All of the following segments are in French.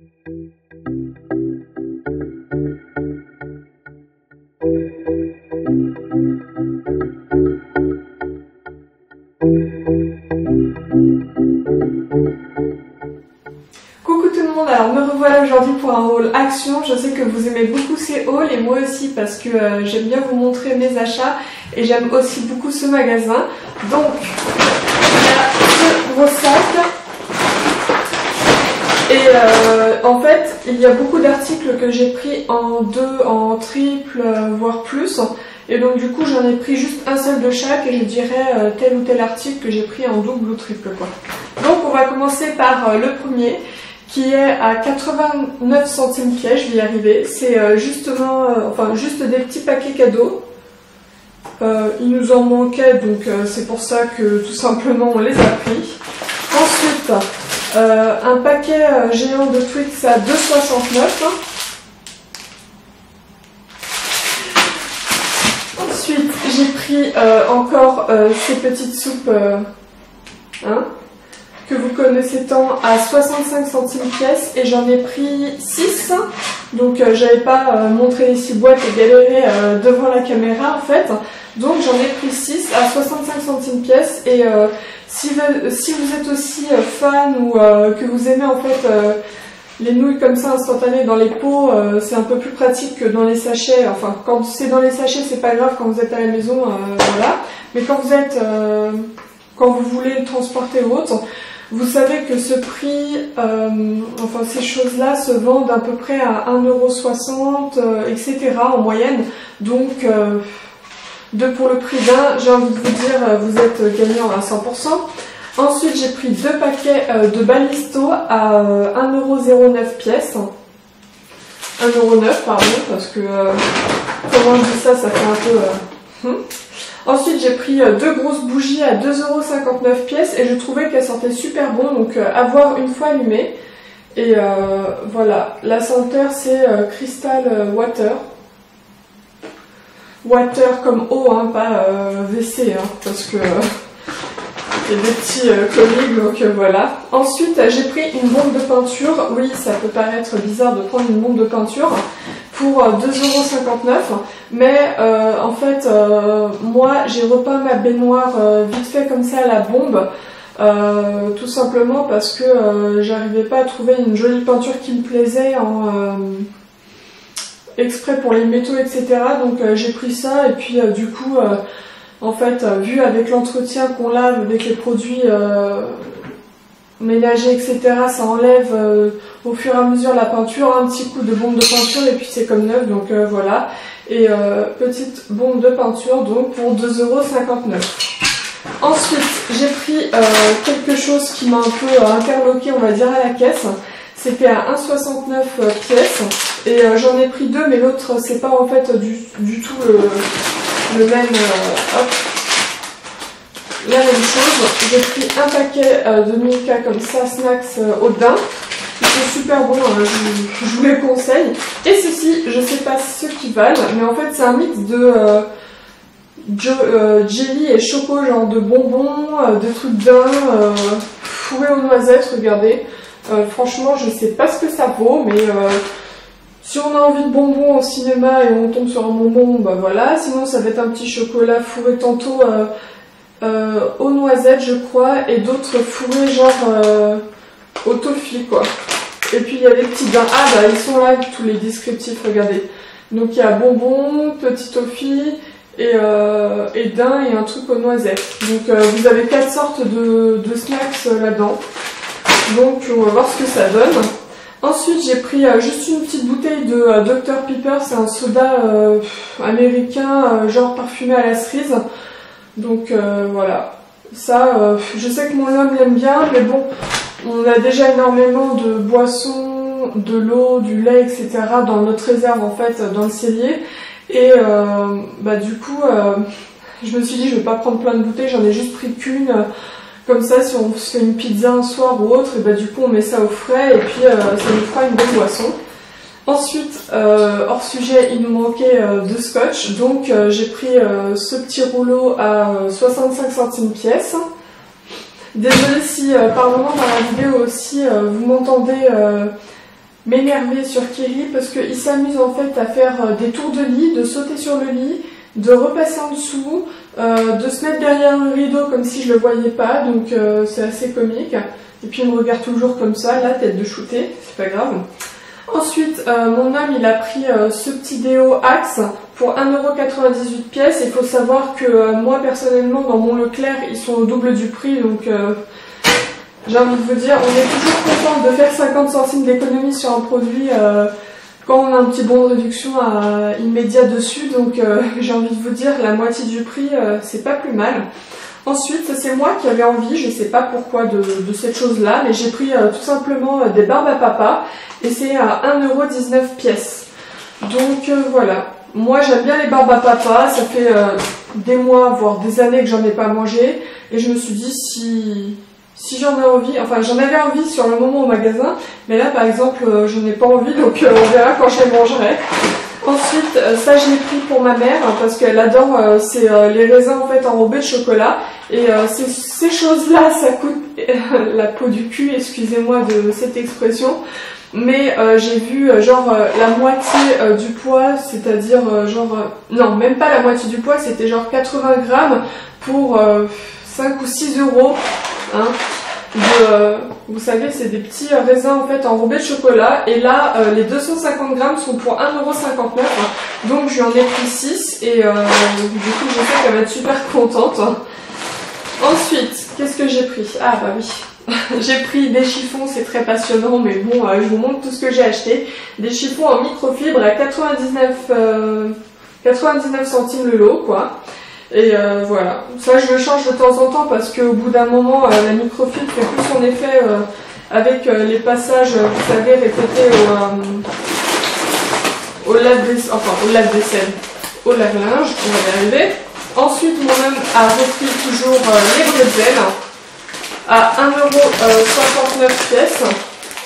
Coucou tout le monde, alors me revoilà aujourd'hui pour un haul action. Je sais que vous aimez beaucoup ces hauls et moi aussi parce que j'aime bien vous montrer mes achats et j'aime aussi beaucoup ce magasin. Donc il y a ce gros sac et en fait il y a beaucoup d'articles que j'ai pris en deux, en triple, voire plus. Et donc du coup j'en ai pris juste un seul de chaque et je dirais tel ou tel article que j'ai pris en double ou triple quoi. Donc on va commencer par le premier qui est à 89 centimes pièce, je vais y arriver. C'est justement, juste des petits paquets cadeaux. Il nous en manquait donc c'est pour ça que tout simplement on les a pris. Ensuite un paquet géant de Twix à 2,69 €. Ensuite, j'ai pris encore ces petites soupes que vous connaissez tant à 65 centimes pièce et j'en ai pris 6. Donc j'avais pas montré les 6 boîtes et galéré devant la caméra en fait. Donc j'en ai pris 6 à 65 centimes pièce et si vous êtes aussi fan ou que vous aimez en fait les nouilles comme ça instantanées dans les pots, c'est un peu plus pratique que dans les sachets. Enfin, quand c'est dans les sachets, c'est pas grave quand vous êtes à la maison, voilà. Mais quand vous voulez le transporter ou autre, vous savez que ce prix, ces choses-là se vendent à peu près à 1,60 €, etc. en moyenne. Donc, pour le prix d'un, j'ai envie de vous dire, vous êtes gagnant à 100%. Ensuite, j'ai pris 2 paquets de Balisto à 1,09 € pièce. 1,09 € pardon, parce que comment je dis ça, ça fait un peu... Ensuite, j'ai pris 2 grosses bougies à 2,59 € pièce et je trouvais qu'elles sentaient super bon, donc à voir une fois allumées. Et voilà, la senteur c'est Crystal Water. Water comme eau, hein, pas WC, hein, parce que... il y a des petits comiques, donc voilà. Ensuite, j'ai pris une bombe de peinture. Oui, ça peut paraître bizarre de prendre une bombe de peinture pour 2,59 €. Mais en fait, moi, j'ai repeint ma baignoire vite fait comme ça à la bombe. Tout simplement parce que j'arrivais pas à trouver une jolie peinture qui me plaisait exprès pour les métaux, etc. Donc j'ai pris ça et puis du coup... en fait, vu avec l'entretien qu'on lave avec les produits ménagers, etc., ça enlève au fur et à mesure la peinture, un petit coup de bombe de peinture et puis c'est comme neuf, donc voilà. Et petite bombe de peinture donc pour 2,59 €. Ensuite, j'ai pris quelque chose qui m'a un peu interloqué, on va dire, à la caisse. C'était à 1,69 € pièce et j'en ai pris 2, mais l'autre c'est pas en fait du tout le même, la même chose. J'ai pris un paquet de Milka comme ça, snacks au daim. Ils sont super bons, je vous les conseille. Et ceci, je sais pas ce qu'ils valent, mais en fait c'est un mix de jelly et choco, genre de bonbons, de trucs daim, fourrés aux noisettes, regardez. Franchement, je sais pas ce que ça vaut, mais... si on a envie de bonbons au cinéma et on tombe sur un bonbon, bah voilà. Sinon, ça va être un petit chocolat fourré tantôt aux noisettes, je crois, et d'autres fourrés genre au toffee, quoi. Et puis il y a les petits daims. Ah bah ils sont là, tous les descriptifs, regardez. Donc il y a bonbons, petit toffee et daim et un truc aux noisettes. Donc vous avez 4 sortes de snacks là-dedans. Donc on va voir ce que ça donne. Ensuite, j'ai pris juste une petite bouteille de Dr Pepper, c'est un soda américain, genre parfumé à la cerise. Donc voilà, ça, je sais que mon homme l'aime bien, mais bon, on a déjà énormément de boissons, de l'eau, du lait, etc. dans notre réserve, en fait, dans le cellier. Et bah du coup, je me suis dit, je vais pas prendre plein de bouteilles, j'en ai juste pris qu'une. Comme ça, si on se fait une pizza un soir ou autre, et bah, du coup on met ça au frais et puis ça nous fera une bonne boisson. Ensuite, hors sujet, il nous manquait de scotch, donc j'ai pris ce petit rouleau à 65 centimes pièce. Désolée si par moment dans la vidéo aussi vous m'entendez m'énerver sur Kiri parce qu'il s'amuse en fait à faire des tours de lit, de sauter sur le lit, de repasser en dessous, de se mettre derrière un rideau comme si je le voyais pas, donc c'est assez comique. Et puis il me regarde toujours comme ça, la tête de shooter, c'est pas grave. Ensuite, mon homme il a pris ce petit déo Axe pour 1,98 € pièce. Il faut savoir que moi personnellement dans mon Leclerc ils sont au double du prix, donc j'ai envie de vous dire, on est toujours content de faire 50 centimes d'économie sur un produit quand on a un petit bon de réduction immédiat dessus, donc j'ai envie de vous dire la moitié du prix c'est pas plus mal. Ensuite, c'est moi qui avais envie, je sais pas pourquoi de cette chose-là, mais j'ai pris tout simplement des barbes à papa et c'est à 1,19 € pièce. Donc voilà, moi j'aime bien les barbes à papa, ça fait des mois voire des années que j'en ai pas mangé et je me suis dit si j'en ai envie, enfin j'en avais envie sur le moment au magasin, mais là par exemple je n'ai pas envie, donc on verra quand je les mangerai. Ensuite, ça je l'ai pris pour ma mère hein, parce qu'elle adore c'est les raisins en fait enrobés de chocolat et ces choses-là ça coûte la peau du cul, excusez-moi de cette expression, mais j'ai vu genre la moitié du poids, c'est-à-dire non même pas la moitié du poids, c'était genre 80 grammes pour 5 ou 6 €. Hein, vous savez, c'est des petits raisins en fait enrobés de chocolat. Et là, les 250 grammes sont pour 1,59 €. Donc, je lui en ai pris 6. Et du coup, je sais qu'elle va être super contente. Ensuite, qu'est-ce que j'ai pris? Ah, bah oui. J'ai pris des chiffons, c'est très passionnant. Mais bon, je vous montre tout ce que j'ai acheté. Des chiffons en microfibre à 99 centimes le lot, quoi. Et voilà, ça je le change de temps en temps parce qu'au bout d'un moment, la microfibre fait plus son effet avec les passages, vous savez, répétés au lave-vaisselle, au lave-linge, on va y arriver. Ensuite, mon homme a repris toujours les bretzels à 1,69 € pièce.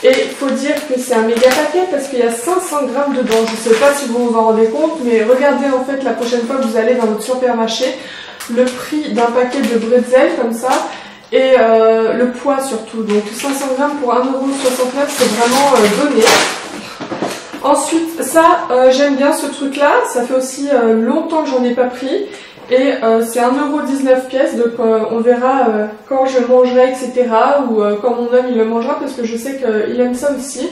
Et il faut dire que c'est un méga paquet parce qu'il y a 500 grammes dedans. Je ne sais pas si vous vous en rendez compte, mais regardez en fait la prochaine fois que vous allez dans votre supermarché, le prix d'un paquet de bretzels comme ça et le poids surtout. Donc 500 grammes pour 1,69 €, c'est vraiment donné. Ensuite, ça, j'aime bien ce truc-là. Ça fait aussi longtemps que j'en ai pas pris. Et c'est 1,19 € pièce, donc on verra quand je le mangerai, etc. Ou quand mon homme il le mangera, parce que je sais qu'il aime ça aussi.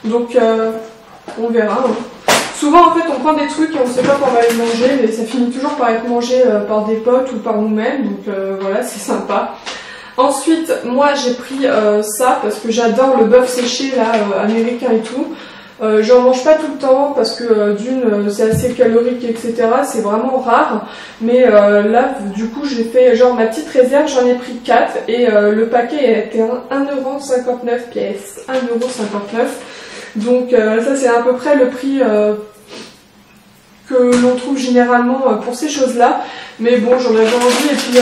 Donc on verra. Hein. Souvent en fait on prend des trucs et on ne sait pas quand on va les manger, mais ça finit toujours par être mangé par des potes ou par nous-mêmes, donc voilà, c'est sympa. Ensuite, moi j'ai pris ça parce que j'adore le bœuf séché là, américain et tout. J'en mange pas tout le temps parce que d'une c'est assez calorique etc, c'est vraiment rare, mais là du coup j'ai fait genre ma petite réserve, j'en ai pris 4 et le paquet était 1,59 € pièce, 1,59 €, donc ça c'est à peu près le prix que l'on trouve généralement pour ces choses là, mais bon j'en avais envie et puis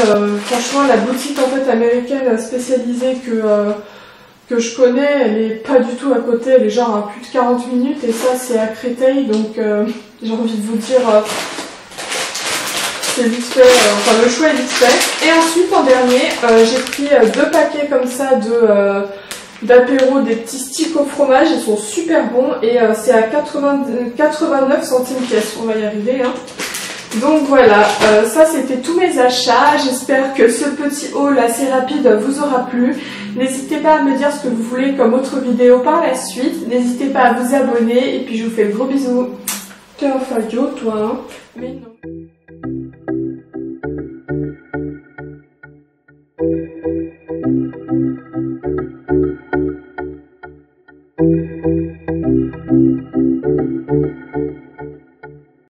franchement la boutique en fait américaine spécialisée que je connais, elle est pas du tout à côté, elle est genre à plus de 40 minutes et ça c'est à Créteil, donc j'ai envie de vous dire c'est vite fait, enfin le choix est vite fait. Et ensuite en dernier j'ai pris 2 paquets comme ça d'apéro, des petits sticks au fromage, ils sont super bons et c'est à 89 centimes pièce, on va y arriver hein. Donc voilà, ça c'était tous mes achats, j'espère que ce petit haul assez rapide vous aura plu. N'hésitez pas à me dire ce que vous voulez comme autre vidéo par la suite, n'hésitez pas à vous abonner et puis je vous fais de gros bisous. T'es un faillot toi hein, mais non.